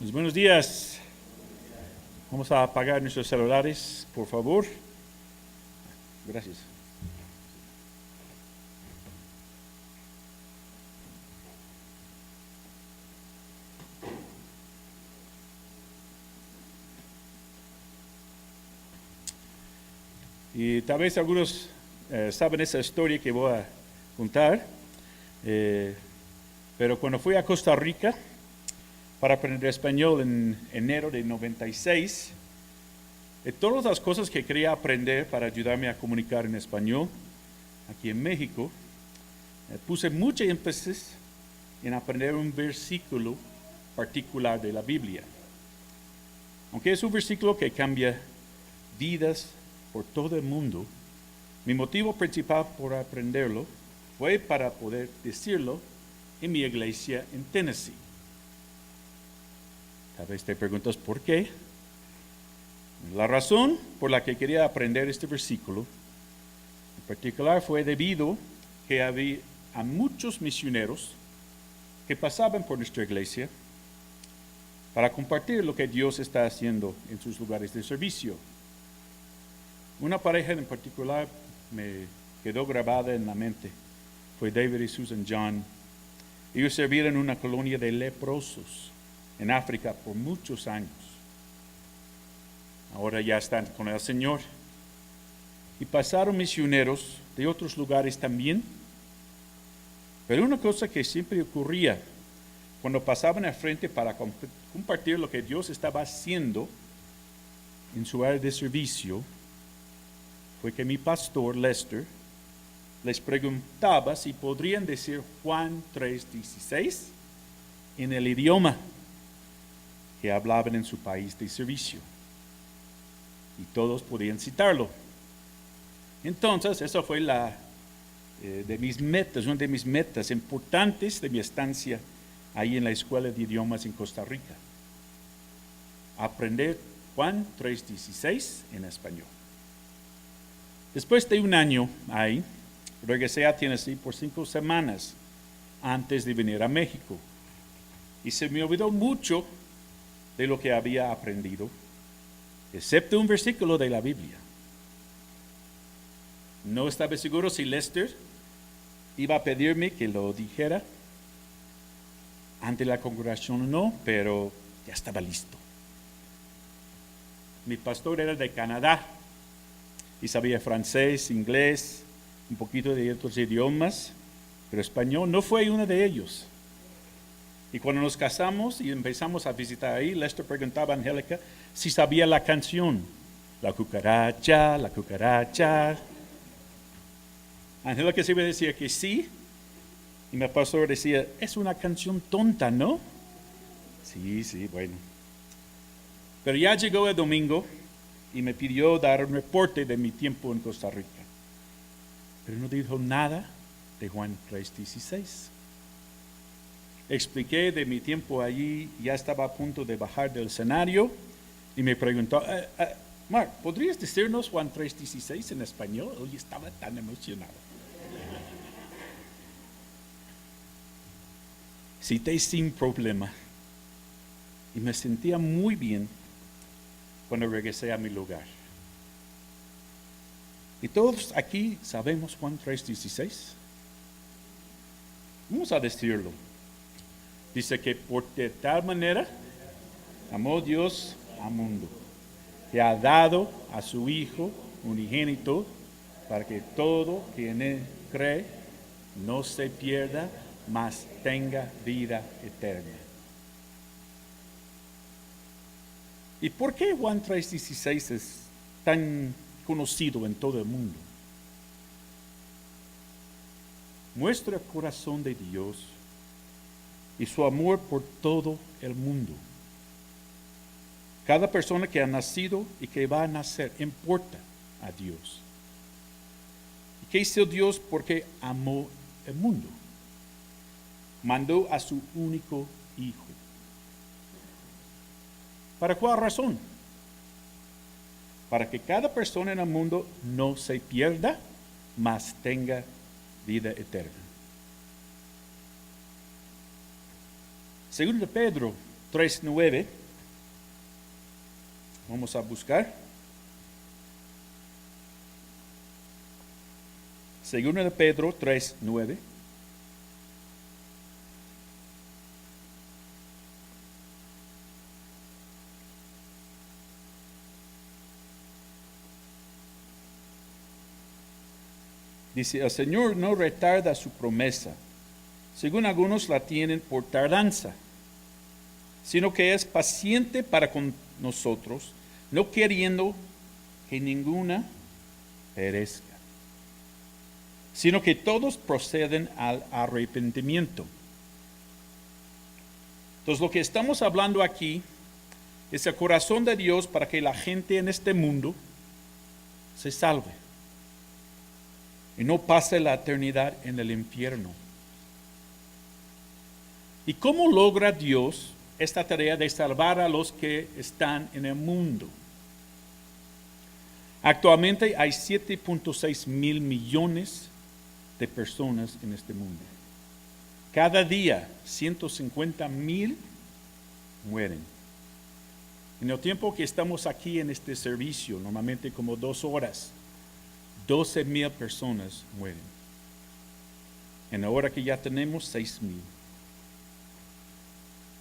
Pues buenos días. Vamos a apagar nuestros celulares, por favor. Gracias. Y tal vez algunos saben esa historia que voy a contar, pero cuando fui a Costa Rica para aprender español en enero de 96, de todas las cosas que quería aprender para ayudarme a comunicar en español aquí en México, puse mucho énfasis en aprender un versículo particular de la Biblia. Aunque es un versículo que cambia vidas por todo el mundo, mi motivo principal por aprenderlo fue para poder decirlo en mi iglesia en Tennessee. Tal vez te preguntas por qué. La razón por la que quería aprender este versículo en particular fue debido que había a muchos misioneros que pasaban por nuestra iglesia para compartir lo que Dios está haciendo en sus lugares de servicio. Una pareja en particular me quedó grabada en la mente. Fue David y Susan John. Ellos sirvieron en una colonia de leprosos en África por muchos años. Ahora ya están con el Señor. Y pasaron misioneros de otros lugares también. Pero una cosa que siempre ocurría cuando pasaban al frente para compartir lo que Dios estaba haciendo en su área de servicio, fue que mi pastor, Lester, les preguntaba si podrían decir Juan 3:16 en el idioma que hablaban en su país de servicio. Y todos podían citarlo. Entonces, esa fue una de mis metas importantes de mi estancia ahí en la Escuela de Idiomas en Costa Rica. Aprender Juan 3:16 en español. Después de un año ahí, regresé a Tennessee por 5 semanas antes de venir a México. Y se me olvidó mucho de lo que había aprendido, excepto un versículo de la Biblia. No estaba seguro si Lester iba a pedirme que lo dijera ante la congregación o no, pero ya estaba listo. Mi pastor era de Canadá y sabía francés, inglés, un poquito de otros idiomas, pero español no fue uno de ellos. Y cuando nos casamos y empezamos a visitar ahí, Lester preguntaba a Angélica si sabía la canción. La cucaracha, la cucaracha. Angélica siempre decía que sí. Y mi pastor decía, es una canción tonta, ¿no? Sí, bueno. Pero ya llegó el domingo y me pidió dar un reporte de mi tiempo en Costa Rica. Pero no dijo nada de Juan 3:16. Expliqué de mi tiempo allí, ya estaba a punto de bajar del escenario y me preguntó, Mark, ¿podrías decirnos Juan 3:16 en español? Hoy estaba tan emocionado. Cité sin problema y me sentía muy bien cuando regresé a mi lugar. ¿Y todos aquí sabemos Juan 3:16? Vamos a decirlo. Dice que por de tal manera amó Dios al mundo, que ha dado a su Hijo unigénito para que todo quien en él cree no se pierda, mas tenga vida eterna. ¿Y por qué Juan 3:16 es tan conocido en todo el mundo? Muestra el corazón de Dios y su amor por todo el mundo. Cada persona que ha nacido y que va a nacer importa a Dios. ¿Y qué hizo Dios? Porque amó el mundo. Mandó a su único Hijo. ¿Para cuál razón? Para que cada persona en el mundo no se pierda, mas tenga vida eterna. Segundo de Pedro 3:9. Vamos a buscar. Segunda de Pedro 3:9. Dice, el Señor no retarda su promesa, según algunos la tienen por tardanza, sino que es paciente para con nosotros, no queriendo que ninguna perezca, sino que todos proceden al arrepentimiento. Entonces, lo que estamos hablando aquí es el corazón de Dios para que la gente en este mundo se salve y no pase la eternidad en el infierno. ¿Y cómo logra Dios esta tarea de salvar a los que están en el mundo? Actualmente hay 7.6 mil millones de personas en este mundo. Cada día 150,000 mueren. En el tiempo que estamos aquí en este servicio, normalmente como 2 horas, 12,000 personas mueren. En la hora que ya tenemos 6,000.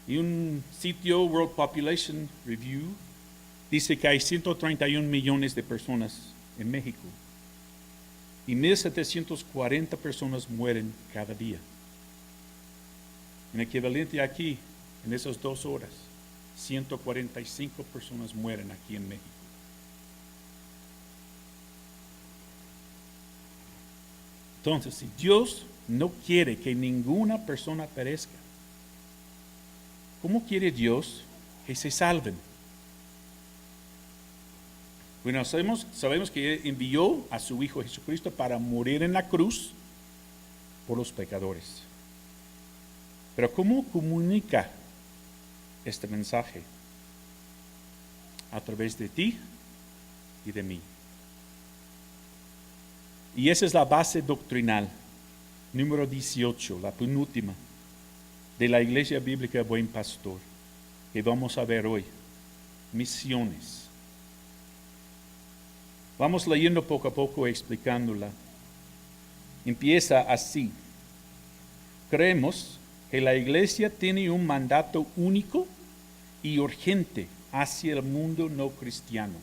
Y un sitio, World Population Review, dice que hay 131 millones de personas en México. Y 1,740 personas mueren cada día. En equivalente aquí, en esas 2 horas, 145 personas mueren aquí en México. Entonces, si Dios no quiere que ninguna persona perezca, ¿cómo quiere Dios que se salven? Bueno, sabemos que Él envió a su Hijo Jesucristo para morir en la cruz por los pecadores. Pero ¿cómo comunica este mensaje? A través de ti y de mí. Y esa es la base doctrinal, número 18, la penúltima, de la Iglesia Bíblica Buen Pastor, que vamos a ver hoy. Misiones. Vamos leyendo poco a poco, explicándola. Empieza así. Creemos que la Iglesia tiene un mandato único y urgente hacia el mundo no cristiano.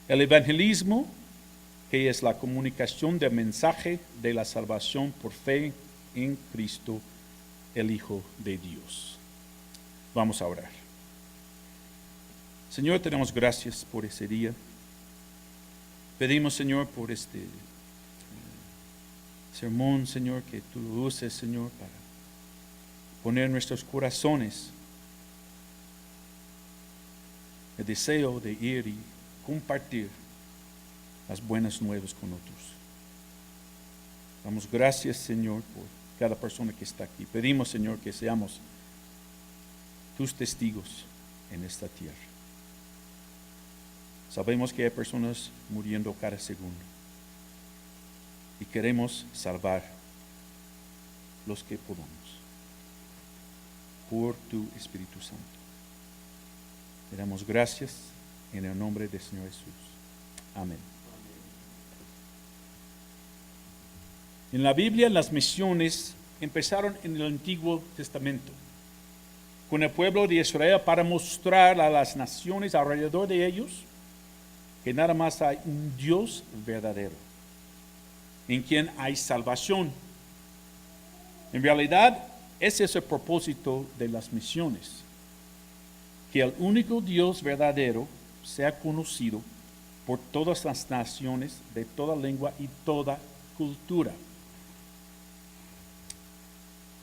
El evangelismo, que es la comunicación del mensaje de la salvación por fe en Cristo, el Hijo de Dios. Vamos a orar. Señor, te damos gracias por ese día. Pedimos, Señor, por este sermón, Señor, que tú lo uses, Señor, para poner en nuestros corazones el deseo de ir y compartir las buenas nuevas con otros. Damos gracias, Señor, por cada persona que está aquí. Pedimos, Señor, que seamos tus testigos en esta tierra. Sabemos que hay personas muriendo cada segundo y queremos salvar los que podamos por tu Espíritu Santo. Te damos gracias en el nombre del Señor Jesús. Amén. En la Biblia las misiones empezaron en el Antiguo Testamento, con el pueblo de Israel para mostrar a las naciones alrededor de ellos que nada más hay un Dios verdadero, en quien hay salvación. En realidad, ese es el propósito de las misiones, que el único Dios verdadero sea conocido por todas las naciones, de toda lengua y toda cultura.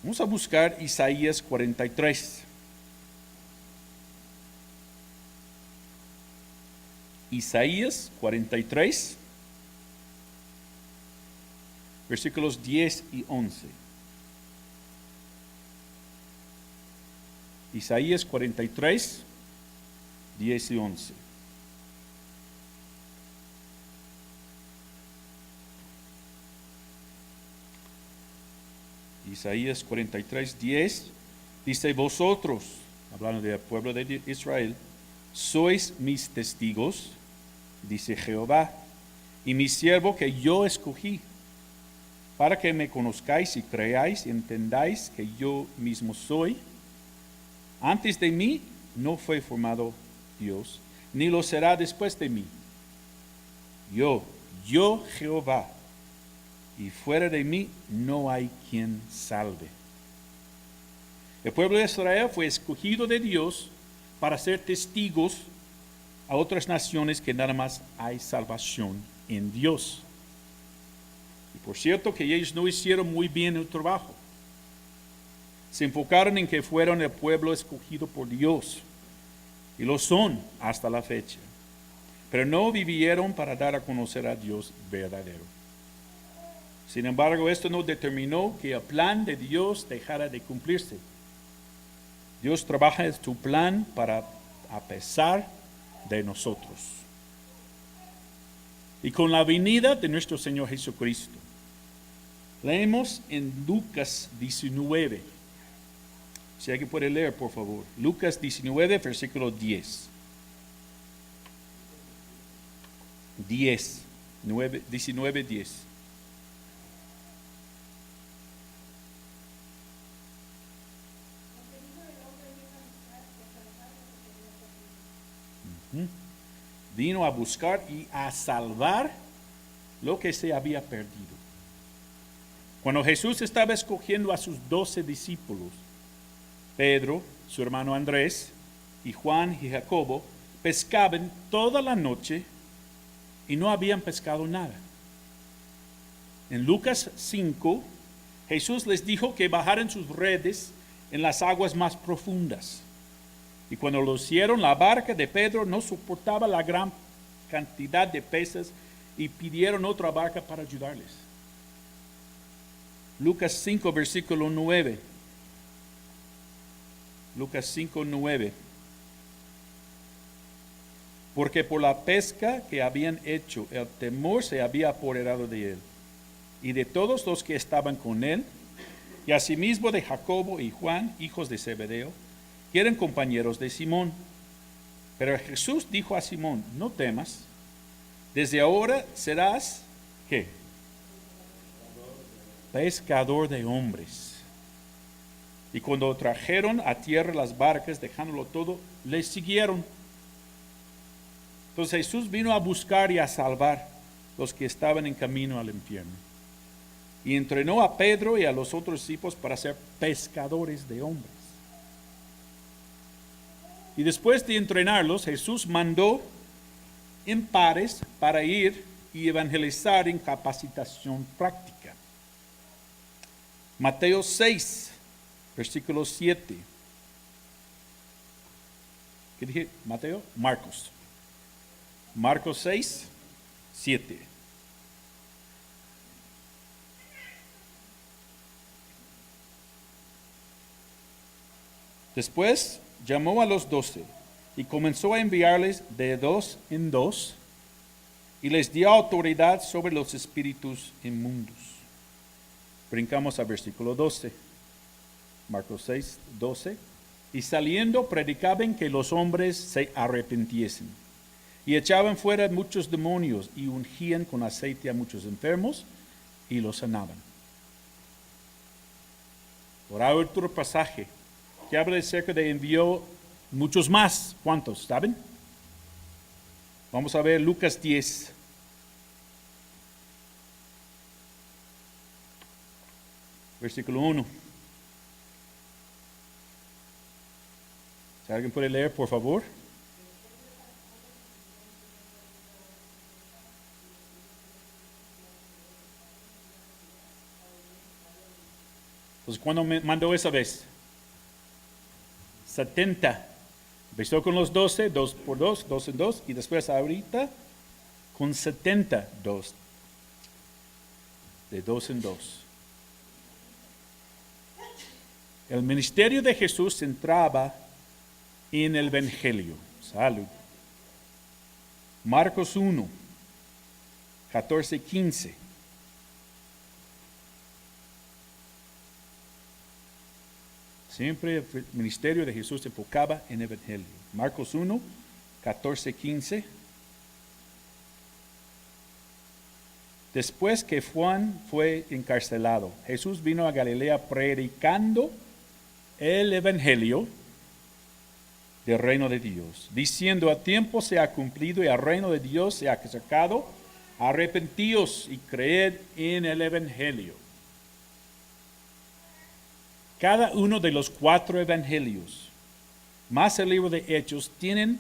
Vamos a buscar Isaías 43. Isaías 43, versículos 10 y 11. Isaías 43, 10 y 11. Isaías 43, 10 dice: vosotros, hablando del pueblo de Israel, sois mis testigos, dice Jehová, y mi siervo que yo escogí, para que me conozcáis y creáis y entendáis que yo mismo soy. Antes de mí no fue formado Dios, ni lo será después de mí. Yo Jehová, y fuera de mí no hay quien salve. El pueblo de Israel fue escogido de Dios para ser testigos a otras naciones que nada más hay salvación en Dios. Y por cierto que ellos no hicieron muy bien el trabajo. Se enfocaron en que fueron el pueblo escogido por Dios, y lo son hasta la fecha. Pero no vivieron para dar a conocer a Dios verdadero. Sin embargo, esto no determinó que el plan de Dios dejara de cumplirse. Dios trabaja en su plan a pesar de nosotros. Y con la venida de nuestro Señor Jesucristo, leemos en Lucas 19. Si alguien puede leer, por favor. Lucas 19, versículo 10. 19, 10. Vino a buscar y a salvar lo que se había perdido. Cuando Jesús estaba escogiendo a sus 12 discípulos, Pedro, su hermano Andrés, y Juan y Jacobo pescaban toda la noche y no habían pescado nada. En Lucas 5, Jesús les dijo que bajaran sus redes en las aguas más profundas. Y cuando lo hicieron, la barca de Pedro no soportaba la gran cantidad de peces y pidieron otra barca para ayudarles. Lucas 5, versículo 9. Lucas 5, 9. Porque por la pesca que habían hecho, el temor se había apoderado de él y de todos los que estaban con él, y asimismo de Jacobo y Juan, hijos de Zebedeo, que eran compañeros de Simón. Pero Jesús dijo a Simón: no temas, desde ahora serás, ¿qué? Pescador de hombres. Y cuando trajeron a tierra las barcas, dejándolo todo, les siguieron. Entonces Jesús vino a buscar y a salvar los que estaban en camino al infierno. Y entrenó a Pedro y a los otros discípulos para ser pescadores de hombres. Y después de entrenarlos, Jesús mandó en pares para ir y evangelizar en capacitación práctica. Mateo 6, versículo 7. ¿Qué dije? Mateo, Marcos. Marcos 6, 7. Después llamó a los 12 y comenzó a enviarles de 2 en 2 y les dio autoridad sobre los espíritus inmundos. Brincamos al versículo 12. Marcos 6, 12. Y saliendo predicaban que los hombres se arrepintiesen. Y echaban fuera muchos demonios y ungían con aceite a muchos enfermos y los sanaban. Ahora otro pasaje que habla acerca de envió muchos más. ¿Cuántos? ¿Saben? Vamos a ver Lucas 10. Versículo 1. Si alguien puede leer, por favor. Entonces, ¿cuándo me mandó esa vez? 70. Empezó con los 12, 2 por 2, 2 en 2, y después ahorita con 72. De 2 en 2. El ministerio de Jesús se centraba en el Evangelio. Salud. Marcos 1, 14, 15. Siempre el ministerio de Jesús se enfocaba en el Evangelio. Marcos 1, 14, 15. Después que Juan fue encarcelado, Jesús vino a Galilea predicando el Evangelio del reino de Dios, diciendo: a tiempo se ha cumplido y el reino de Dios se ha acercado, arrepentíos y creed en el Evangelio. Cada uno de los 4 evangelios, más el libro de Hechos, tienen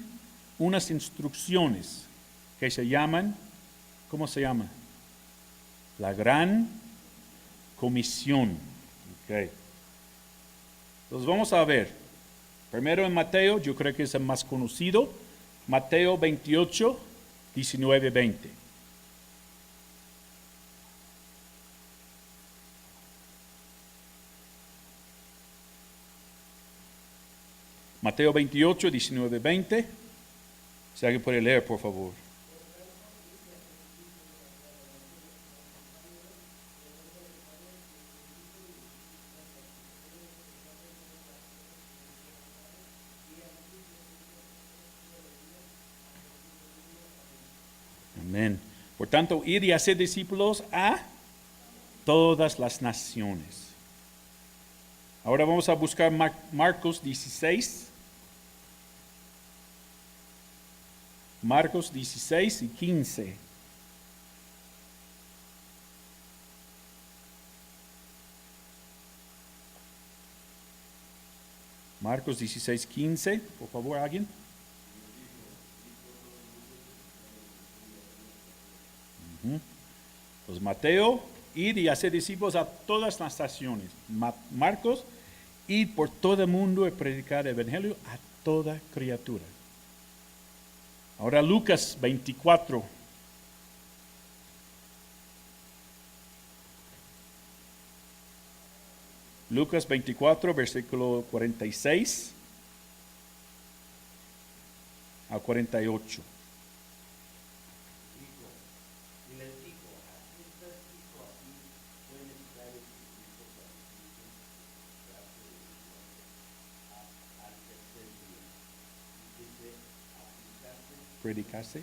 unas instrucciones que se llaman, ¿cómo se llama? La gran comisión. Okay. Entonces vamos a ver. Primero en Mateo, yo creo que es el más conocido. Mateo 28, 19, 20. Mateo 28, 19, 20. Si alguien puede leer, por favor. Amén. Por tanto, ir y hacer discípulos a todas las naciones. Ahora vamos a buscar Marcos 16. Marcos 16 y 15. Marcos 16, 15. Por favor, alguien. Pues Mateo, ir y hacer discípulos a todas las naciones. Marcos, ir por todo el mundo y predicar el Evangelio a toda criatura. Ahora Lucas 24. Lucas 24, versículo 46 a 48. Predicase.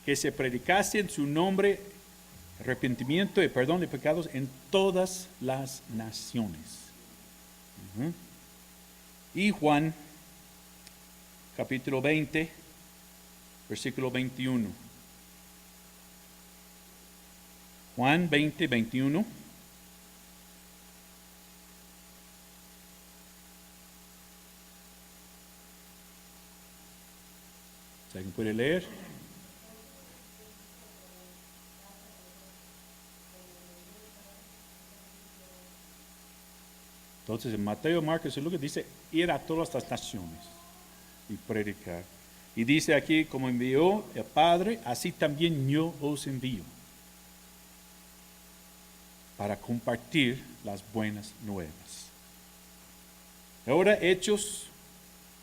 Que se predicase en su nombre arrepentimiento y perdón de pecados en todas las naciones. Y Juan, capítulo 20, versículo 21. Juan 20, 21. ¿Alguien puede leer? Entonces en Mateo, Marcos y Lucas dice ir a todas las naciones y predicar. Y dice aquí, como envió el Padre, así también yo os envío para compartir las buenas nuevas. Ahora Hechos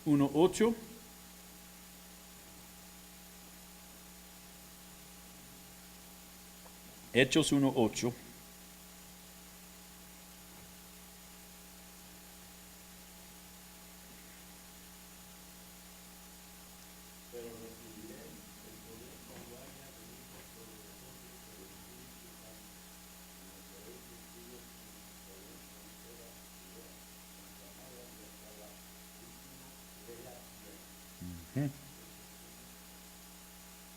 1:8. Hechos 1:8.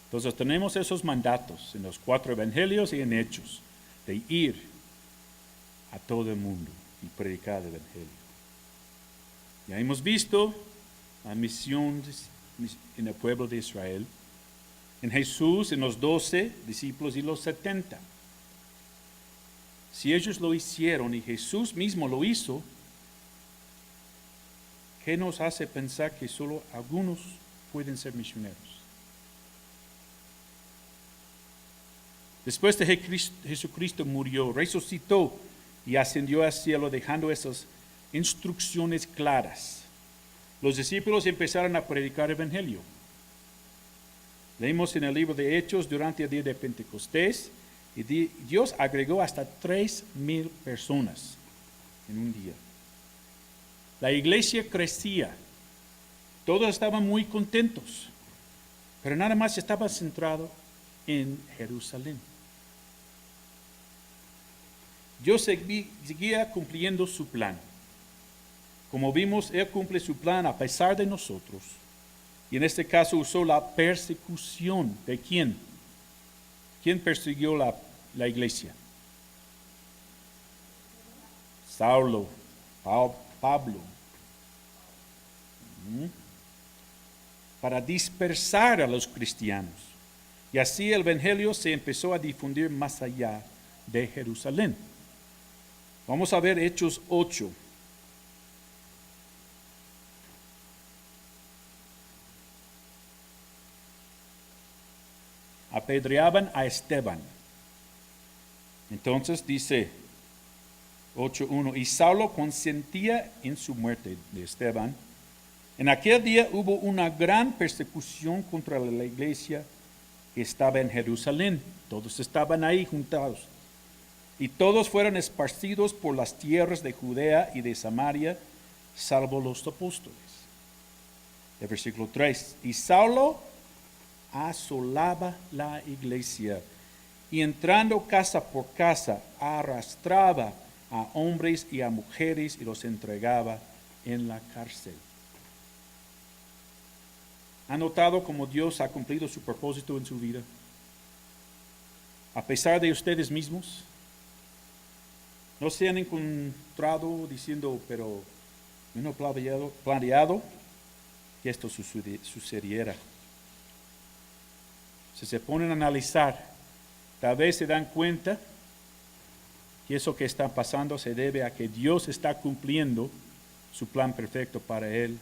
Entonces tenemos esos mandatos en los 4 evangelios y en Hechos, de ir a todo el mundo y predicar el evangelio. Ya hemos visto la misión en el pueblo de Israel, en Jesús, en los 12 discípulos y los 70. Si ellos lo hicieron y Jesús mismo lo hizo, ¿qué nos hace pensar que solo algunos pueden ser misioneros? Después de que Jesucristo murió, resucitó y ascendió al cielo dejando esas instrucciones claras. Los discípulos empezaron a predicar el evangelio. Leímos en el libro de Hechos durante el día de Pentecostés y Dios agregó hasta 3,000 personas en un día. La iglesia crecía, todos estaban muy contentos, pero nada más estaba centrado en Jerusalén. Dios seguía cumpliendo su plan. Como vimos, Él cumple su plan a pesar de nosotros. Y en este caso usó la persecución. ¿De quién? ¿Quién persiguió la iglesia? Saulo, Pablo. Para dispersar a los cristianos. Y así el evangelio se empezó a difundir más allá de Jerusalén. Vamos a ver Hechos 8. Apedreaban a Esteban. Entonces dice 8:1, y Saulo consentía en su muerte de Esteban. En aquel día hubo una gran persecución contra la iglesia que estaba en Jerusalén. Todos estaban ahí juntados. Y todos fueron esparcidos por las tierras de Judea y de Samaria, salvo los apóstoles. El versículo 3. Y Saulo asolaba la iglesia y entrando casa por casa arrastraba a hombres y a mujeres y los entregaba en la cárcel. ¿Han notado cómo Dios ha cumplido su propósito en su vida? A pesar de ustedes mismos, no se han encontrado diciendo, pero yo no he planeado que esto sucediera. Si se ponen a analizar, tal vez se dan cuenta que eso que está pasando se debe a que Dios está cumpliendo su plan perfecto para él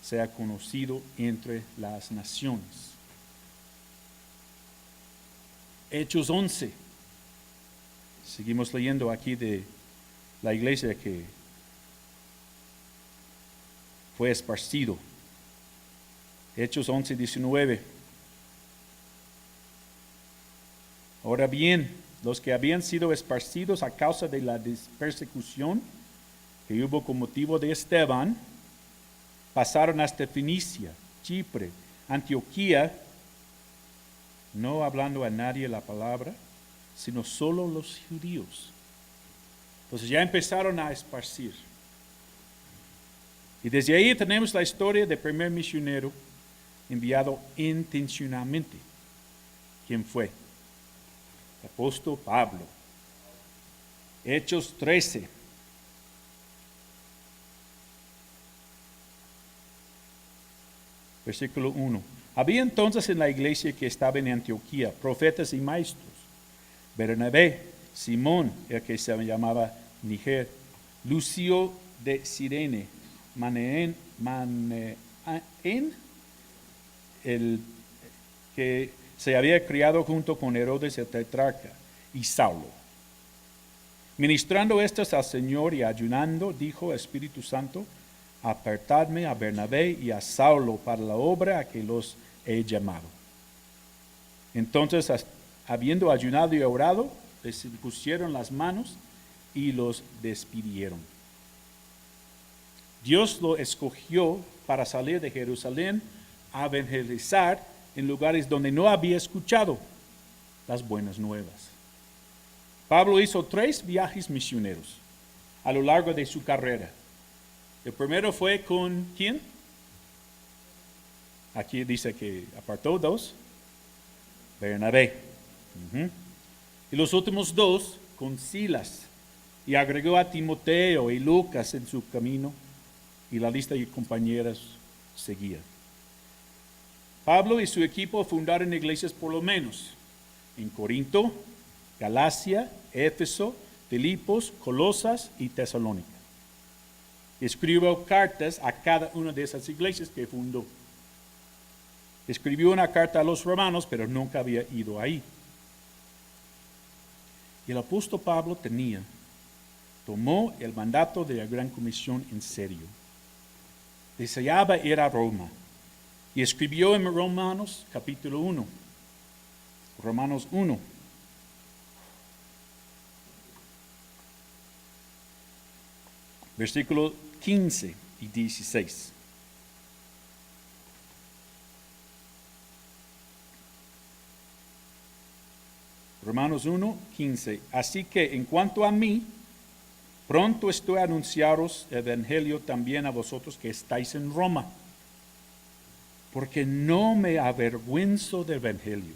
sea conocido entre las naciones. Hechos 11. Seguimos leyendo aquí de la iglesia que fue esparcido. Hechos 11:19. Ahora bien, los que habían sido esparcidos a causa de la persecución que hubo con motivo de Esteban, pasaron hasta Fenicia, Chipre, Antioquía, no hablando a nadie la palabra, sino solo los judíos. Entonces ya empezaron a esparcir. Y desde ahí tenemos la historia del primer misionero enviado intencionalmente. ¿Quién fue? El apóstol Pablo. Hechos 13. Versículo 1. Había entonces en la iglesia que estaba en Antioquía profetas y maestros. Bernabé, Simón, el que se llamaba Níger, Lucio de Cirene, Manaén, el que se había criado junto con Herodes el tetrarca, y Saulo. Ministrando estos al Señor y ayunando, dijo el Espíritu Santo, apartadme a Bernabé y a Saulo para la obra a que los he llamado. Entonces, habiendo ayunado y orado, les pusieron las manos y los despidieron. Dios lo escogió para salir de Jerusalén a evangelizar en lugares donde no había escuchado las buenas nuevas. Pablo hizo 3 viajes misioneros a lo largo de su carrera. El primero fue con ¿quién? Aquí dice que apartó 2. Bernabé. Y los últimos 2 con Silas. Y agregó a Timoteo y Lucas en su camino. Y la lista de compañeros seguía. Pablo y su equipo fundaron iglesias por lo menos en Corinto, Galacia, Éfeso, Filipos, Colosas y Tesalónica. escribió cartas a cada una de esas iglesias que fundó. Escribió una carta a los romanos, pero nunca había ido ahí. Y el apóstol Pablo tomó el mandato de la Gran Comisión en serio. Deseaba ir a Roma y escribió en Romanos capítulo 1. Romanos 1. Versículos 15 y 16. Romanos 1, 15. Así que en cuanto a mí, pronto estoy a anunciaros el evangelio también a vosotros que estáis en Roma, porque no me avergüenzo del evangelio,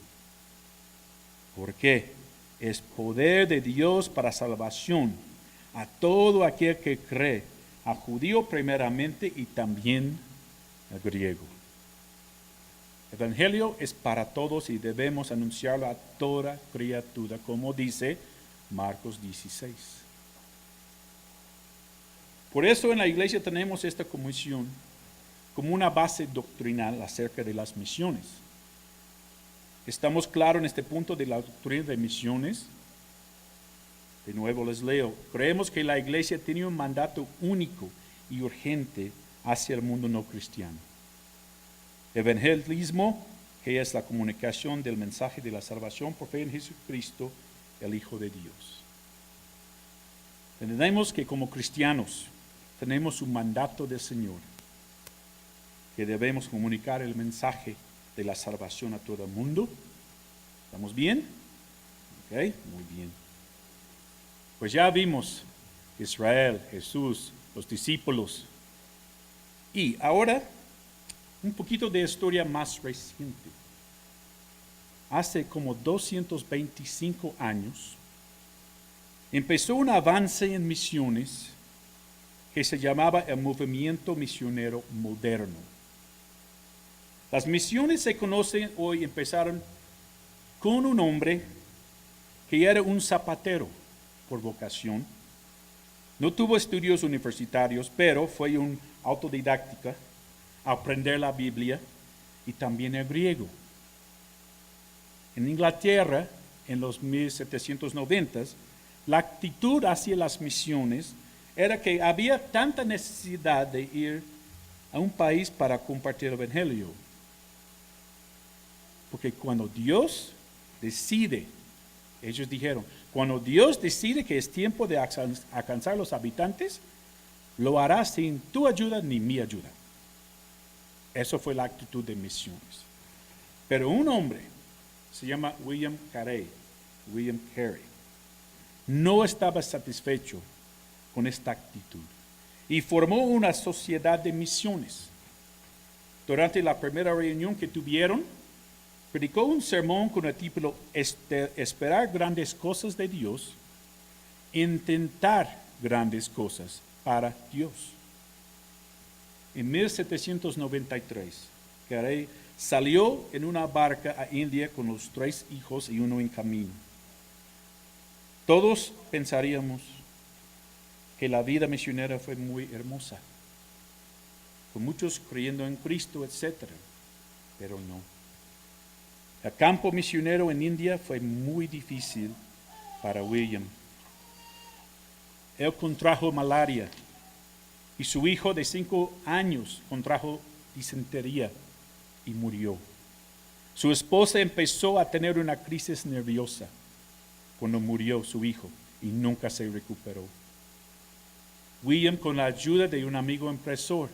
porque es poder de Dios para salvación a todo aquel que cree, a judío primeramente y también al griego. El evangelio es para todos y debemos anunciarlo a toda criatura, como dice Marcos 16. Por eso en la iglesia tenemos esta comisión como una base doctrinal acerca de las misiones. ¿Estamos claros en este punto de la doctrina de misiones? De nuevo les leo. Creemos que la iglesia tiene un mandato único y urgente hacia el mundo no cristiano. Evangelismo, que es la comunicación del mensaje de la salvación por fe en Jesucristo, el Hijo de Dios. Entendemos que como cristianos tenemos un mandato del Señor, que debemos comunicar el mensaje de la salvación a todo el mundo. ¿Estamos bien? Ok, muy bien. Pues ya vimos Israel, Jesús, los discípulos. Y ahora un poquito de historia más reciente. Hace como 225 años empezó un avance en misiones que se llamaba el movimiento misionero moderno. Las misiones se conocen hoy, empezaron con un hombre que era un zapatero por vocación. No tuvo estudios universitarios, pero fue un autodidacta a aprender la Biblia y también el griego. En Inglaterra, en los 1790s, la actitud hacia las misiones era que había tanta necesidad de ir a un país para compartir el evangelio. Porque cuando Dios decide, ellos dijeron, cuando Dios decide que es tiempo de alcanzar los habitantes, lo hará sin tu ayuda ni mi ayuda. Eso fue la actitud de misiones. Pero un hombre, se llama William Carey, no estaba satisfecho con esta actitud y formó una sociedad de misiones. Durante la primera reunión que tuvieron, predicó un sermón con el título Esperar grandes cosas de Dios, intentar grandes cosas para Dios. En 1793, Carey salió en una barca a India con los 3 hijos y uno en camino. Todos pensaríamos que la vida misionera fue muy hermosa, con muchos creyendo en Cristo, etc. Pero no. El campo misionero en India fue muy difícil para William. Él contrajo malaria y su hijo de 5 años contrajo disentería y murió. Su esposa empezó a tener una crisis nerviosa cuando murió su hijo y nunca se recuperó. William, con la ayuda de un amigo impresor,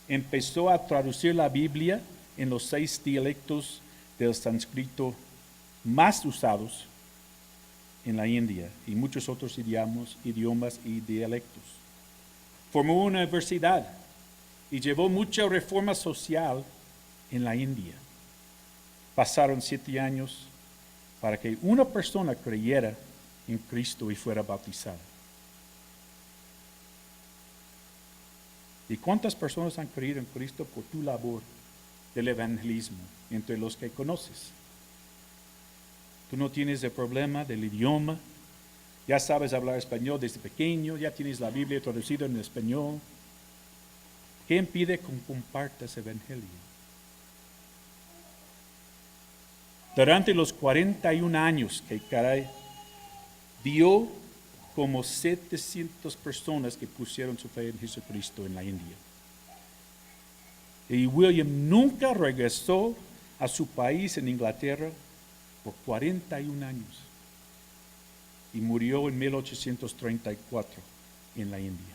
empezó a traducir la Biblia en los 6 dialectos del sánscrito más usados en la India y muchos otros idiomas y dialectos. Formó una universidad y llevó mucha reforma social en la India. Pasaron 7 años para que una persona creyera en Cristo y fuera bautizada. ¿Y cuántas personas han creído en Cristo por tu labor del evangelismo entre los que conoces? Tú no tienes el problema del idioma, ya sabes hablar español desde pequeño, ya tienes la Biblia traducida en español, ¿Qué impide que compartas el evangelio? Durante los 41 años que Carey dio como 700 personas que pusieron su fe en Jesucristo en la India. Y William nunca regresó a su país en Inglaterra por 41 años. Y murió en 1834 en la India.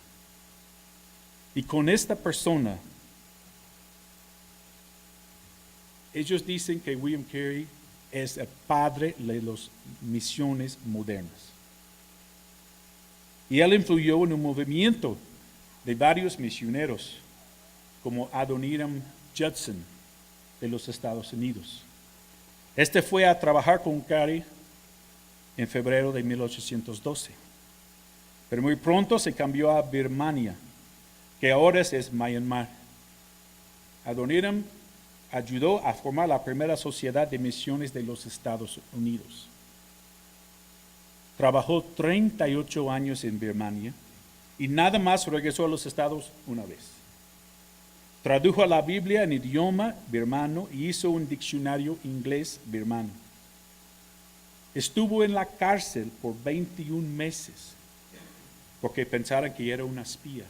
Y con esta persona, ellos dicen que William Carey es el padre de las misiones modernas. Y él influyó en un movimiento de varios misioneros, como Adoniram Judson de los Estados Unidos. Este fue a trabajar con Carey en febrero de 1812. Pero muy pronto se cambió a Birmania, que ahora es Myanmar. Adoniram ayudó a formar la primera sociedad de misiones de los Estados Unidos. Trabajó 38 años en Birmania y nada más regresó a los Estados una vez. Tradujo la Biblia en idioma birmano y hizo un diccionario inglés birmano. Estuvo en la cárcel por 21 meses porque pensaron que era una espía.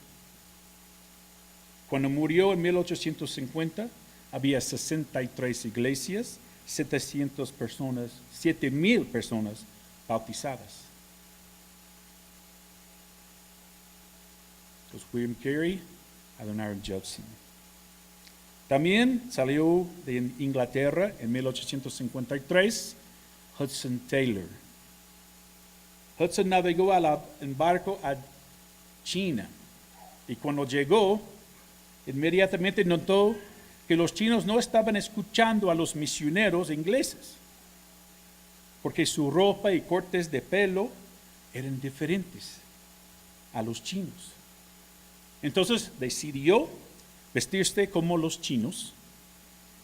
Cuando murió en 1850, había 63 iglesias, 7,000 personas bautizadas. Entonces, William Carey, Adoniram Judson. También salió de Inglaterra en 1853 Hudson Taylor. Hudson navegó en barco a China y cuando llegó, inmediatamente notó que los chinos no estaban escuchando a los misioneros ingleses, porque su ropa y cortes de pelo eran diferentes a los chinos. Entonces decidió vestirse como los chinos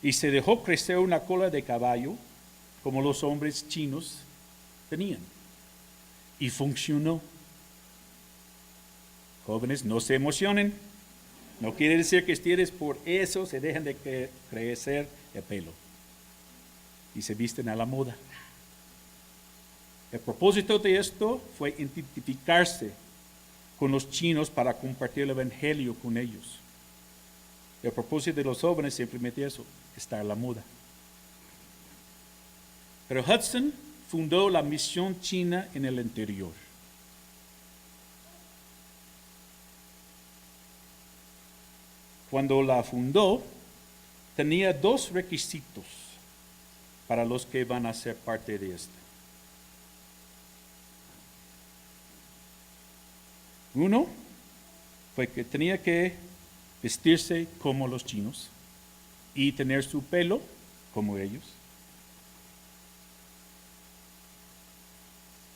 y se dejó crecer una cola de caballo como los hombres chinos tenían. Y funcionó. Jóvenes, no se emocionen. No quiere decir que ustedes por eso se dejan de crecer el pelo y se visten a la moda. El propósito de esto fue identificarse con los chinos para compartir el evangelio con ellos. El propósito de los jóvenes simplemente eso, estar a la moda. Pero Hudson fundó la misión china en el interior. Cuando la fundó, tenía 2 requisitos para los que van a ser parte de esto. Uno fue que tenía que vestirse como los chinos y tener su pelo como ellos.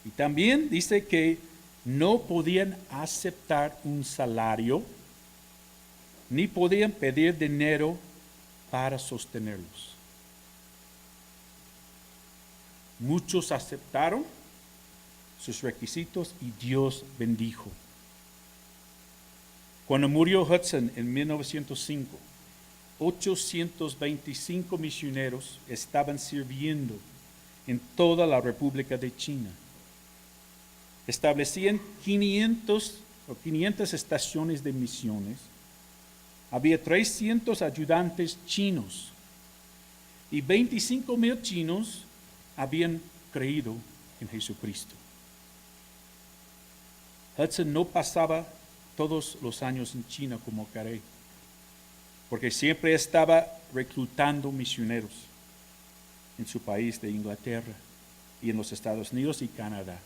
Y también dice que no podían aceptar un salario ni podían pedir dinero para sostenerlos. Muchos aceptaron sus requisitos y Dios bendijo. Cuando murió Hudson en 1905, 825 misioneros estaban sirviendo en toda la República de China. Establecían 500 estaciones de misiones. Había 300 ayudantes chinos y 25,000 chinos habían creído en Jesucristo. Hudson no pasaba todos los años en China como Carey, porque siempre estaba reclutando misioneros en su país de Inglaterra y en los Estados Unidos y Canadá.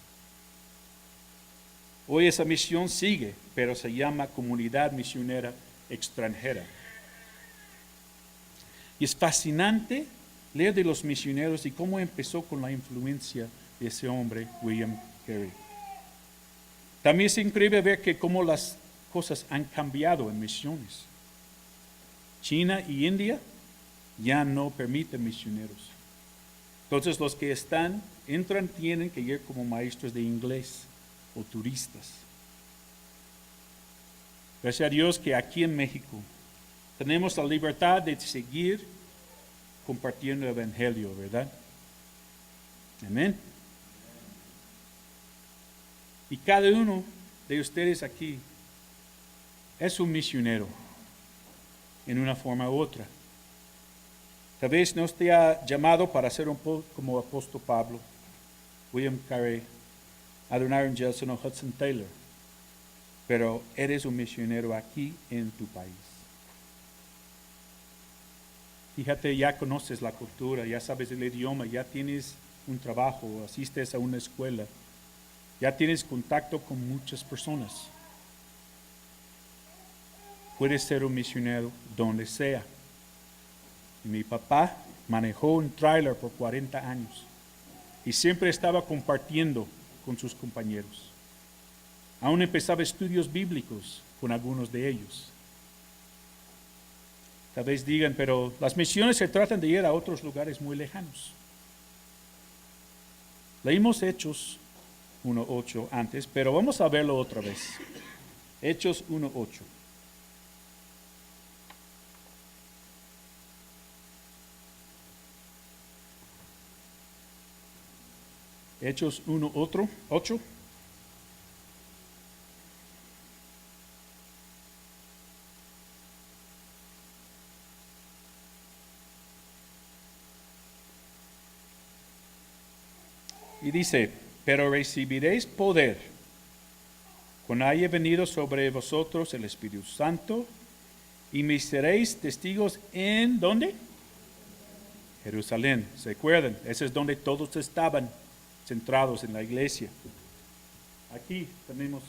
Hoy esa misión sigue, pero se llama Comunidad Misionera Extranjera. Y es fascinante leer de los misioneros y cómo empezó con la influencia de ese hombre, William Carey. También es increíble ver que cómo las cosas han cambiado en misiones. China y India ya no permiten misioneros. Entonces los que entran tienen que ir como maestros de inglés o turistas. Gracias a Dios que aquí en México tenemos la libertad de seguir compartiendo el Evangelio, ¿verdad? Amén. Y cada uno de ustedes aquí es un misionero en una forma u otra. Tal vez no te ha llamado para ser un poco como apóstol Pablo, William Carey, Adoniram Judson o Hudson Taylor, pero eres un misionero aquí en tu país. Fíjate, ya conoces la cultura, ya sabes el idioma, ya tienes un trabajo, asistes a una escuela, ya tienes contacto con muchas personas. Puedes ser un misionero donde sea. Mi papá manejó un tráiler por 40 años y siempre estaba compartiendo con sus compañeros. Aún empezaba estudios bíblicos con algunos de ellos. Tal vez digan, pero las misiones se tratan de ir a otros lugares muy lejanos. Leímos Hechos 1:8 antes, pero vamos a verlo otra vez. Hechos 1:8. Hechos 1:8. Y dice, pero recibiréis poder cuando haya venido sobre vosotros el Espíritu Santo y me seréis testigos en, ¿dónde? Jerusalén. ¿Se acuerdan? Ese es donde todos estaban centrados en la iglesia. Aquí tenemos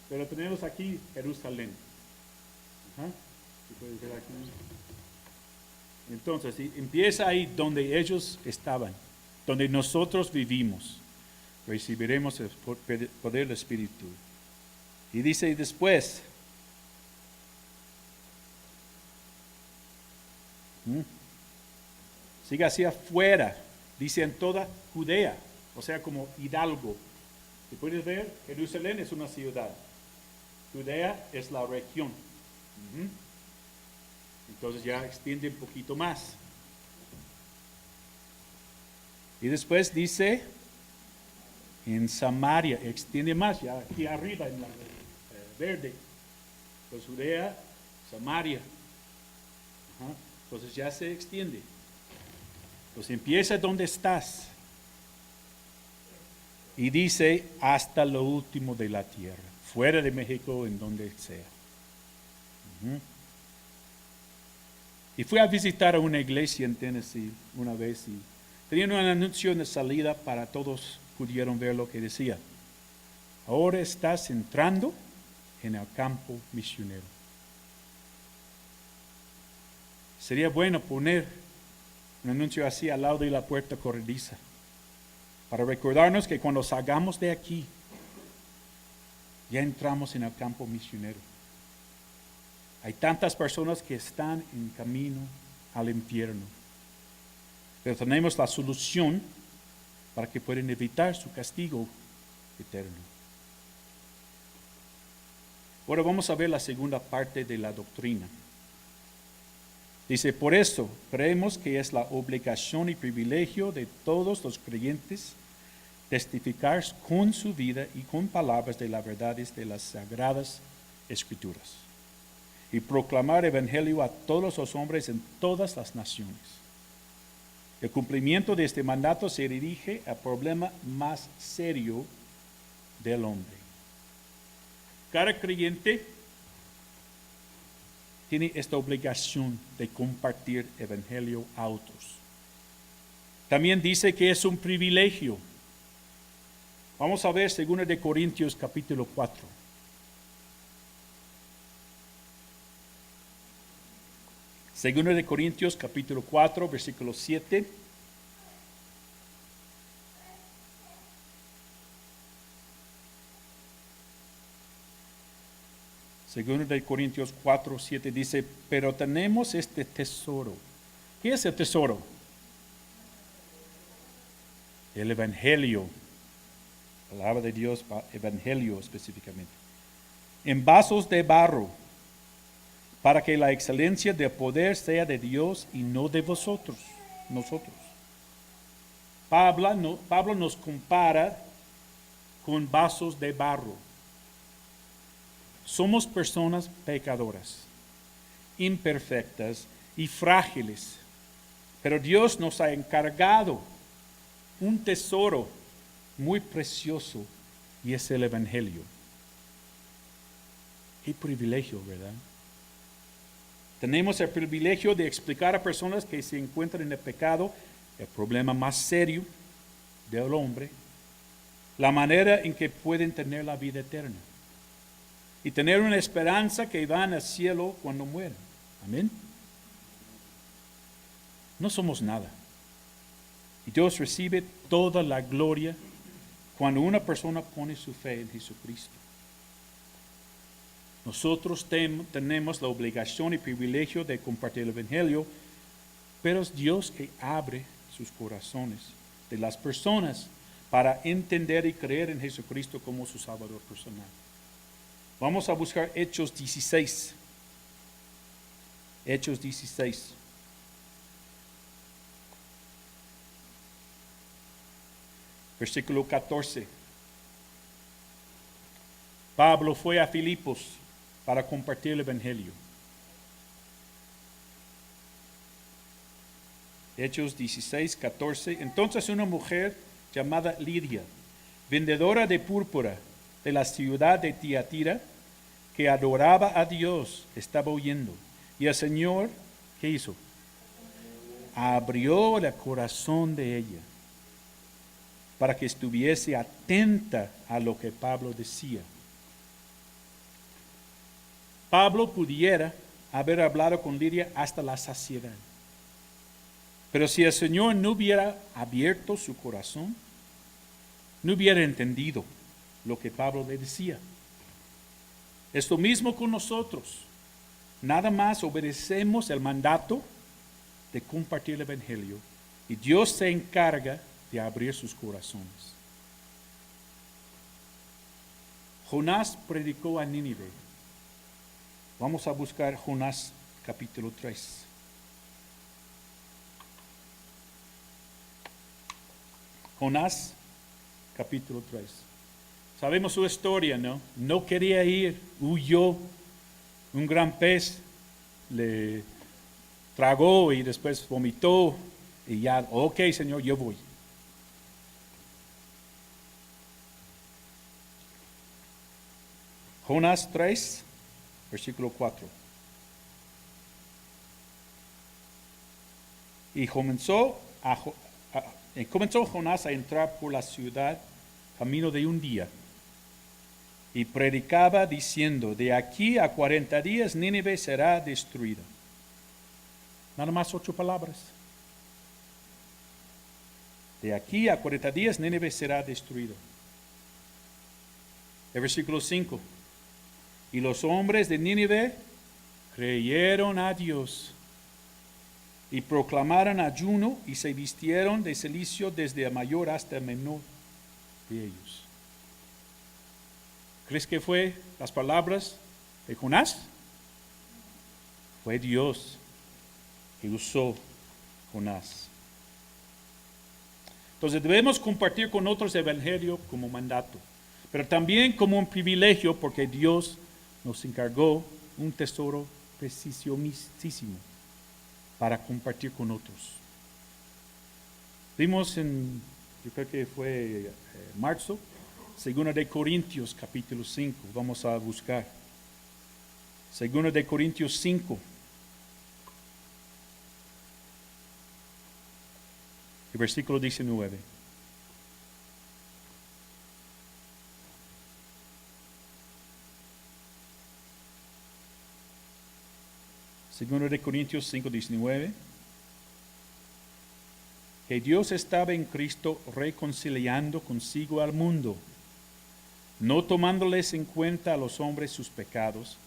pero tenemos aquí Jerusalén. Ajá. ¿Se puede ver aquí? Entonces, empieza ahí donde ellos estaban, donde nosotros vivimos. Recibiremos el poder del Espíritu. Y dice después, sigue hacia afuera, dice en toda Judea, o sea como Hidalgo. Si puedes ver, Jerusalén es una ciudad, Judea es la región. Entonces ya extiende un poquito más. Y después dice, en Samaria, extiende más, ya aquí arriba en la verde. Pues Judea, Samaria. Ajá. Entonces ya se extiende. Pues empieza donde estás. Y dice, hasta lo último de la tierra, fuera de México, en donde sea. Y fui a visitar a una iglesia en Tennessee una vez y tenían un anuncio de salida para todos pudieron ver lo que decía. Ahora estás entrando en el campo misionero. Sería bueno poner un anuncio así al lado de la puerta corrediza para recordarnos que cuando salgamos de aquí ya entramos en el campo misionero. Hay tantas personas que están en camino al infierno, pero tenemos la solución para que puedan evitar su castigo eterno. Ahora vamos a ver la segunda parte de la doctrina. Dice, por eso creemos que es la obligación y privilegio de todos los creyentes testificar con su vida y con palabras de las verdades de las Sagradas Escrituras y proclamar evangelio a todos los hombres en todas las naciones. El cumplimiento de este mandato se dirige al problema más serio del hombre. Cada creyente tiene esta obligación de compartir evangelio a otros. También dice que es un privilegio. Vamos a ver 2 de Corintios capítulo 4. Segundo de Corintios capítulo 4, versículo 7. Segundo de Corintios 4, 7 dice, pero tenemos este tesoro. ¿Qué es el tesoro? El evangelio. palabra de Dios, evangelio específicamente, en vasos de barro, para que la excelencia del poder sea de Dios y no de nosotros. Pablo nos compara con vasos de barro. Somos personas pecadoras, imperfectas y frágiles, pero Dios nos ha encargado un tesoro muy precioso y es el Evangelio. Qué privilegio, ¿verdad? Tenemos el privilegio de explicar a personas que se encuentran en el pecado, el problema más serio del hombre, la manera en que pueden tener la vida eterna y tener una esperanza que van al cielo cuando mueren. Amén. No somos nada. Y Dios recibe toda la gloria cuando una persona pone su fe en Jesucristo. Nosotros tenemos la obligación y privilegio de compartir el Evangelio, pero es Dios que abre sus corazones de las personas para entender y creer en Jesucristo como su Salvador personal. Vamos a buscar Hechos 16. Hechos 16. Versículo 14. Pablo fue a Filipos para compartir el Evangelio. Hechos 16, 14. Entonces una mujer llamada Lidia, vendedora de púrpura de la ciudad de Tiatira, que adoraba a Dios, estaba oyendo. Y el Señor, ¿qué hizo? Abrió el corazón de ella para que estuviese atenta a lo que Pablo decía. Pablo pudiera haber hablado con Lidia hasta la saciedad. Pero si el Señor no hubiera abierto su corazón, no hubiera entendido lo que Pablo le decía. Es lo mismo con nosotros. Nada más obedecemos el mandato de compartir el Evangelio y Dios se encarga de abrir sus corazones. Jonás predicó a Nínive. Vamos a buscar Jonás capítulo 3. Jonás capítulo 3. Sabemos su historia, ¿no? No quería ir, huyó. Un gran pez le tragó y después vomitó y ya, ok, Señor, yo voy. Jonás 3, versículo 4. Y comenzó Jonás a entrar por la ciudad camino de un día. Y predicaba diciendo, de aquí a 40 días Nínive será destruida. Nada más 8 palabras. De aquí a 40 días Nínive será destruida. El versículo 5. Y los hombres de Nínive creyeron a Dios y proclamaron ayuno y se vistieron de cilicio desde el mayor hasta el menor de ellos. ¿Crees que fue las palabras de Jonás? Fue Dios que usó Jonás. Entonces debemos compartir con otros el Evangelio como mandato, pero también como un privilegio porque Dios nos encargó un tesoro preciosísimo para compartir con otros. Vimos yo creo que fue marzo, 2 de Corintios capítulo 5, vamos a buscar. 2 de Corintios 5. El versículo 19. Segundo de Corintios 5, 19. Que Dios estaba en Cristo reconciliando consigo al mundo, no tomándoles en cuenta a los hombres sus pecados,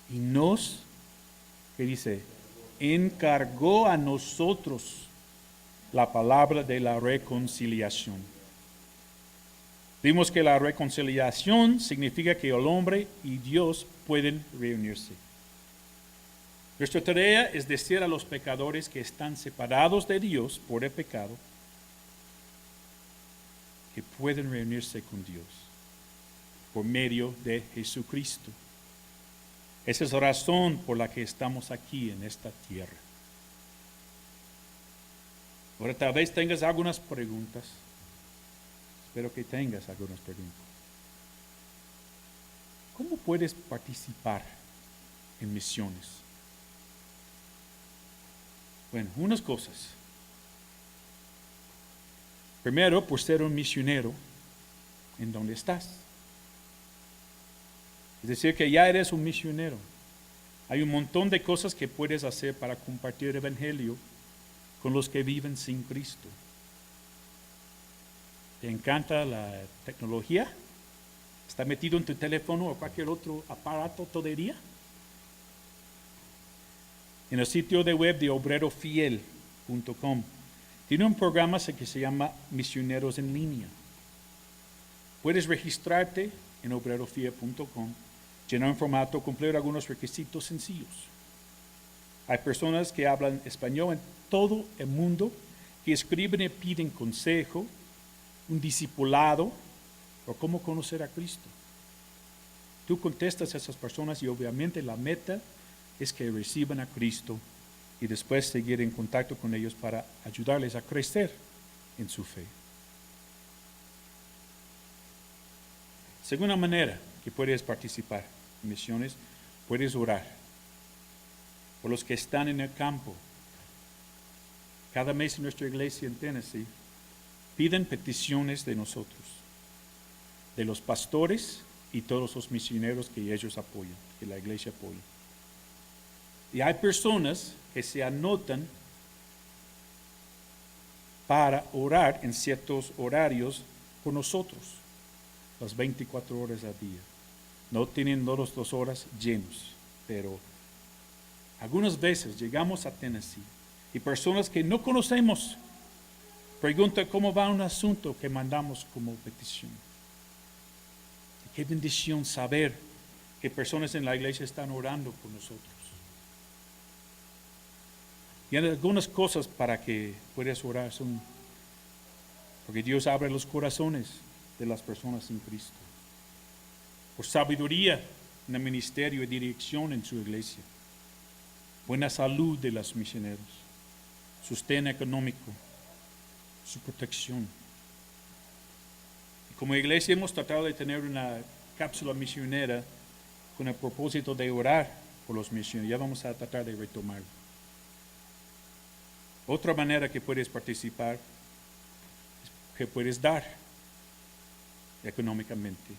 y nos, ¿qué dice? Encargó a nosotros la palabra de la reconciliación. Vimos que la reconciliación significa que el hombre y Dios pueden reunirse. Nuestra tarea es decir a los pecadores que están separados de Dios por el pecado, que pueden reunirse con Dios por medio de Jesucristo. Esa es la razón por la que estamos aquí en esta tierra. Ahora tal vez tengas algunas preguntas. Espero que tengas algunas preguntas. ¿Cómo puedes participar en misiones? Bueno, unas cosas. Primero, por ser un misionero en donde estás. Es decir, que ya eres un misionero. Hay un montón de cosas que puedes hacer para compartir el Evangelio con los que viven sin Cristo. ¿Te encanta la tecnología? ¿Está metido en tu teléfono o cualquier otro aparato todo el día? En el sitio de web de obrerofiel.com tiene un programa que se llama Misioneros en Línea. Puedes registrarte en obrerofiel.com, llenar un formato, cumplir algunos requisitos sencillos. Hay personas que hablan español en todo el mundo que escriben y piden consejo, un discipulado o cómo conocer a Cristo. Tú contestas a esas personas y obviamente la meta es que reciban a Cristo y después seguir en contacto con ellos para ayudarles a crecer en su fe. Segunda manera que puedes participar en misiones, puedes orar por los que están en el campo. Cada mes en nuestra iglesia en Tennessee piden peticiones de nosotros, de los pastores y todos los misioneros que ellos apoyan, que la iglesia apoya. Y hay personas que se anotan para orar en ciertos horarios por nosotros, las 24 horas al día. No tienen todas 2 horas llenos, pero algunas veces llegamos a Tennessee y personas que no conocemos preguntan cómo va un asunto que mandamos como petición. Y qué bendición saber que personas en la iglesia están orando por nosotros. Y hay algunas cosas para que puedas orar son porque Dios abre los corazones de las personas en Cristo. Por sabiduría en el ministerio y dirección en su iglesia. Buena salud de los misioneros. Sostén económico. Su protección. Y como iglesia hemos tratado de tener una cápsula misionera con el propósito de orar por los misioneros. Ya vamos a tratar de retomarlo. Otra manera que puedes participar es que puedes dar económicamente.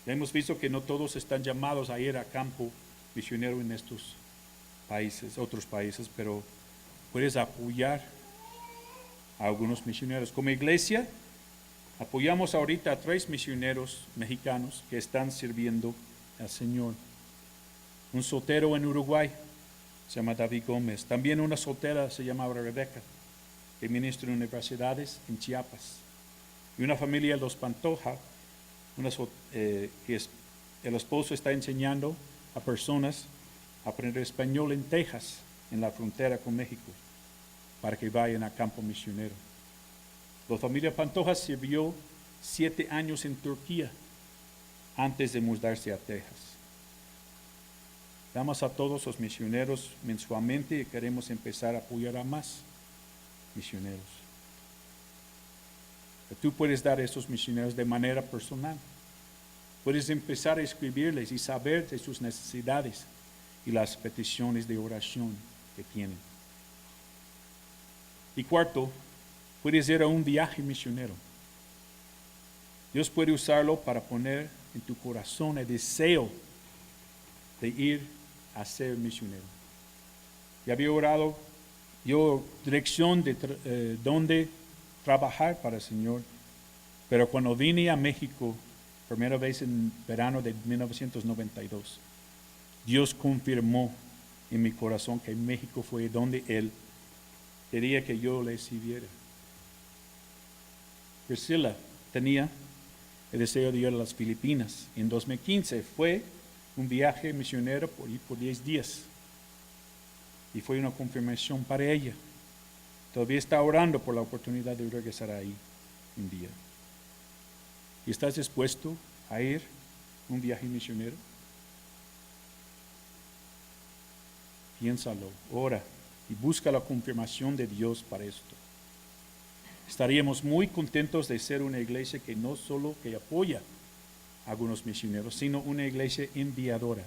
Ya hemos visto que no todos están llamados a ir a campo misionero en estos países, otros países, pero puedes apoyar a algunos misioneros. Como iglesia, apoyamos ahorita a 3 misioneros mexicanos que están sirviendo al Señor. Un soltero en Uruguay se llama David Gómez. También una soltera se llama Rebeca, que ministra en universidades en Chiapas. Y una familia, los Pantoja, el esposo está enseñando a personas a aprender español en Texas, en la frontera con México, para que vayan a campo misionero. La familia Pantoja sirvió 7 años en Turquía antes de mudarse a Texas. Damos a todos los misioneros mensualmente y queremos empezar a apoyar a más misioneros. Tú puedes dar a esos misioneros de manera personal. Puedes empezar a escribirles y saber de sus necesidades y las peticiones de oración que tienen. Y cuarto, puedes ir a un viaje misionero. Dios puede usarlo para poner en tu corazón el deseo de ir a ser misionero. Ya había orado yo dirección de dónde trabajar para el Señor, pero cuando vine a México, primera vez en verano de 1992, Dios confirmó en mi corazón que México fue donde Él quería que yo le sirviera. Priscila tenía el deseo de ir a las Filipinas. En 2015 fue un viaje misionero por 10 días. Y fue una confirmación para ella. Todavía está orando por la oportunidad de regresar ahí un día. ¿Y estás dispuesto a ir a un viaje misionero? Piénsalo, ora y busca la confirmación de Dios para esto. Estaríamos muy contentos de ser una iglesia que no solo que apoya a algunos misioneros, sino una iglesia enviadora.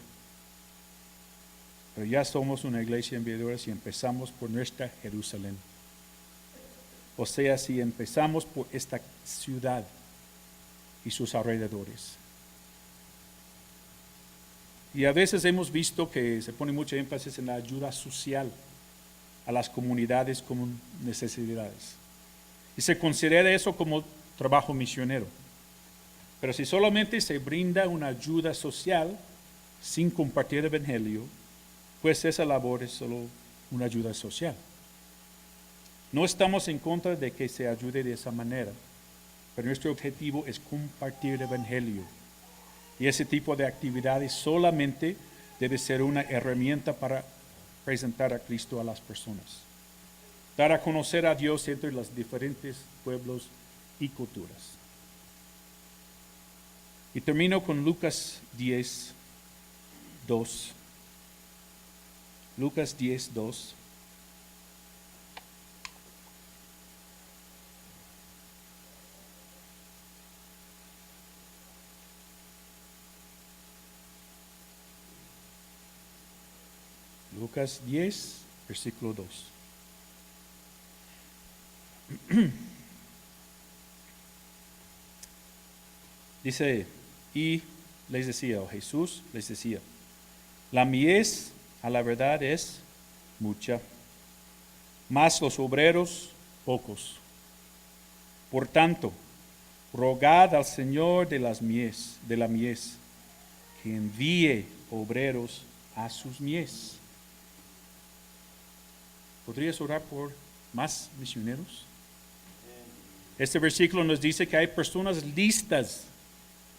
Pero ya somos una iglesia enviadora si empezamos por nuestra Jerusalén. O sea, si empezamos por esta ciudad y sus alrededores. Y a veces hemos visto que se pone mucho énfasis en la ayuda social a las comunidades con necesidades. Y se considera eso como trabajo misionero. Pero si solamente se brinda una ayuda social sin compartir el evangelio, pues esa labor es solo una ayuda social. No estamos en contra de que se ayude de esa manera, pero nuestro objetivo es compartir el evangelio. Y ese tipo de actividades solamente debe ser una herramienta para presentar a Cristo a las personas. Dar a conocer a Dios entre los diferentes pueblos y culturas. Y termino con Lucas 10, 2. Lucas 10, 2. Lucas 10, versículo 2. Dice, y les decía, o Jesús les decía, la mies a la verdad es mucha, mas los obreros pocos. Por tanto, rogad al Señor de la mies, que envíe obreros a sus mies. ¿Podrías orar por más misioneros? Este versículo nos dice que hay personas listas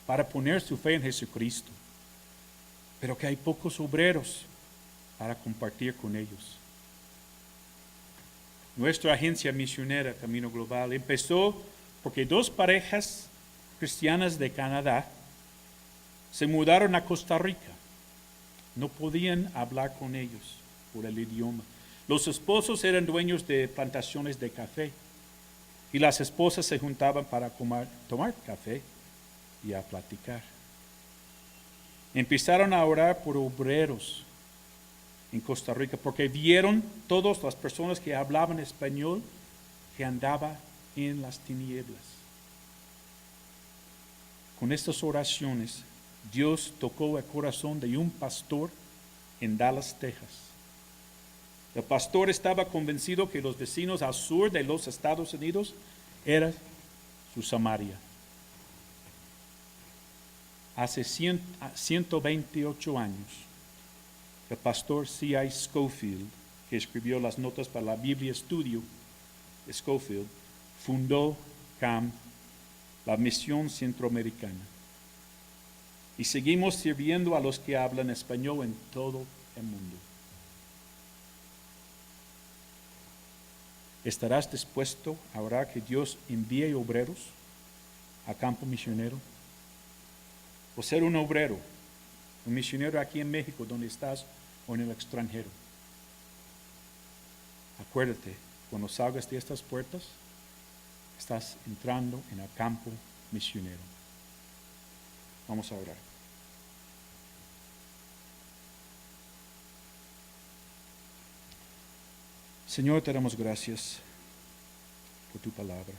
para poner su fe en Jesucristo, pero que hay pocos obreros para compartir con ellos. Nuestra agencia misionera Camino Global empezó porque dos parejas cristianas de Canadá se mudaron a Costa Rica. No podían hablar con ellos por el idioma. Los esposos eran dueños de plantaciones de café y las esposas se juntaban para tomar café y a platicar. Empezaron a orar por obreros en Costa Rica porque vieron todas las personas que hablaban español que andaban en las tinieblas. Con estas oraciones, Dios tocó el corazón de un pastor en Dallas, Texas. El pastor estaba convencido que los vecinos al sur de los Estados Unidos eran su Samaria. Hace 128 años, el pastor C.I. Scofield, que escribió las notas para la Biblia Estudio de Scofield, fundó CAM, la misión centroamericana. Y seguimos sirviendo a los que hablan español en todo el mundo. ¿Estarás dispuesto a orar que Dios envíe obreros a campo misionero? O ser un obrero, un misionero aquí en México, donde estás, o en el extranjero. Acuérdate, cuando salgas de estas puertas, estás entrando en el campo misionero. Vamos a orar. Señor, te damos gracias por tu palabra.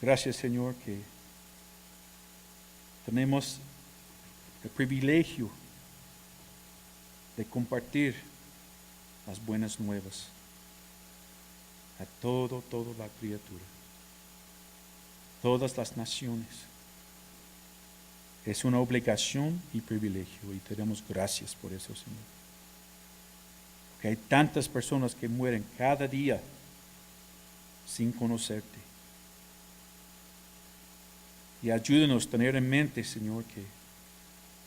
Gracias, Señor, que tenemos el privilegio de compartir las buenas nuevas a toda la criatura, todas las naciones. Es una obligación y privilegio y te damos gracias por eso, Señor. Porque hay tantas personas que mueren cada día sin conocerte, Y ayúdenos a tener en mente, Señor, que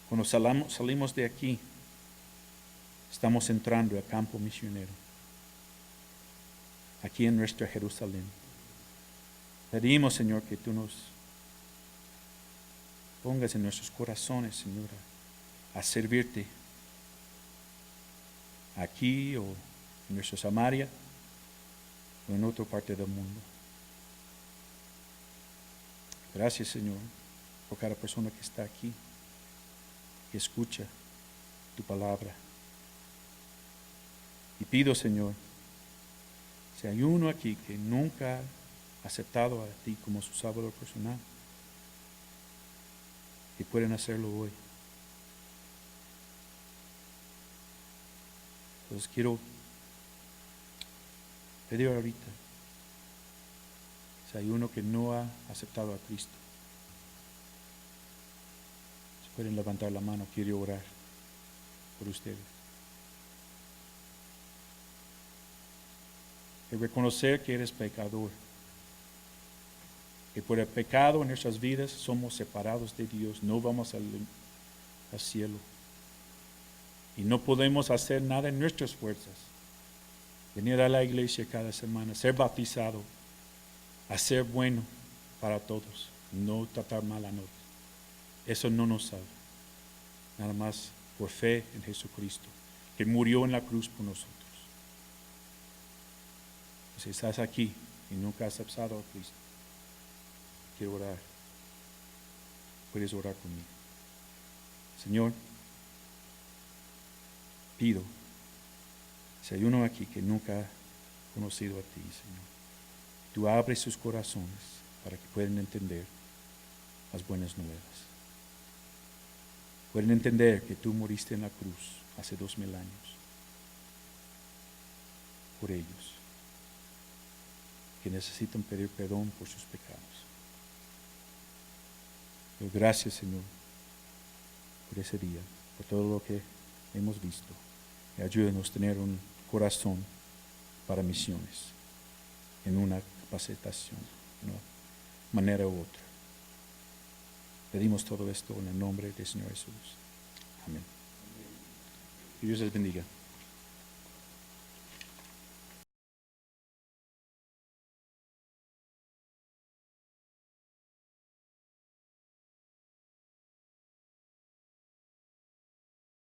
cuando salimos de aquí, estamos entrando al campo misionero, aquí en nuestra Jerusalén. Pedimos, Señor, que tú nos pongas en nuestros corazones, Señor, a servirte aquí o en nuestra Samaria o en otra parte del mundo. Gracias, Señor, por cada persona que está aquí, que escucha tu palabra. Y pido, Señor, si hay uno aquí que nunca ha aceptado a ti como su Salvador personal, que pueden hacerlo hoy. Entonces quiero pedir ahorita, si hay uno que no ha aceptado a Cristo, si pueden levantar la mano, quiero orar por ustedes. Y reconocer que eres pecador, que por el pecado en nuestras vidas somos separados de Dios, no vamos al cielo. Y no podemos hacer nada en nuestras fuerzas. Venir a la iglesia cada semana, ser bautizado, hacer bueno para todos, no tratar mal a nadie. Eso no nos salva. Nada más por fe en Jesucristo, que murió en la cruz por nosotros. Si estás aquí y nunca has aceptado a Cristo, quiero orar. Puedes orar conmigo. Señor, pido, si hay uno aquí que nunca ha conocido a ti, Señor, tú abres sus corazones para que puedan entender las buenas nuevas. Pueden entender que tú moriste en la cruz hace 2000 años por ellos, que necesitan pedir perdón por sus pecados. Pero gracias, Señor, por ese día, por todo lo que hemos visto. Y ayúdenos a tener un corazón para misiones, en una capacitación, de una manera u otra. Pedimos todo esto en el nombre del Señor Jesús. Amén. Que Dios les bendiga.